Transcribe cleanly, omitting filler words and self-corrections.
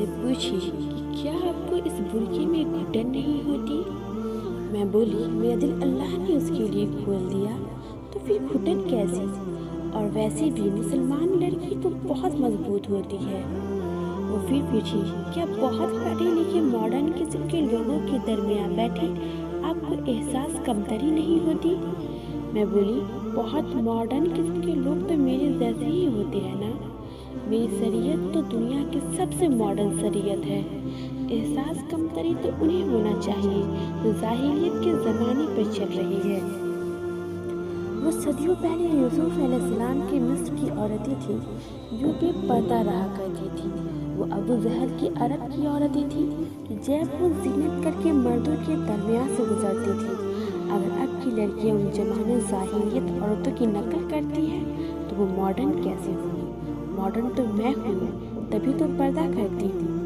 سے پوچھی کہ کیا آپ کو اس برقعے میں گھٹن نہیں ہوتی؟ میں بولی میرا دل اللہ نے اس کے لیے کھول دیا تو پھر گھٹن کیسی؟ اور ویسے بھی مسلمان لڑکی تو بہت مضبوط ہوتی ہے۔ وہ پھر پوچھی کیا بہت پڑھے لکھے ماڈرن قسم کے لوگوں کے درمیان بیٹھے آپ کو احساس کمتری نہیں ہوتی؟ میں بولی بہت ماڈرن قسم کے لوگ تو میرے جیسے ہی ہوتے ہیں نا، میری شریعت تو دنیا کی سب سے ماڈرن شریعت ہے۔ احساس کمتری تو انہیں ہونا چاہیے جو جاہلیت کے زمانے پر چل رہی ہے۔ وہ صدیوں پہلے یوسف علیہ السلام کی مصر کی عورتیں تھیں جو بے پردہ رہا کرتی تھیں۔ وہ ابو جہل کی عرب کی عورتیں تھیں جو جیب و زینت کر کے مردوں کے درمیان سے گزرتی تھیں۔ اگر اب کی لڑکیاں ان زمانے جاہلیت عورتوں کی نقل کرتی ہیں تو وہ ماڈرن کیسے ہوئی؟ ماڈرن تو میں ہوں، تبھی تو پردہ کرتی ہوں۔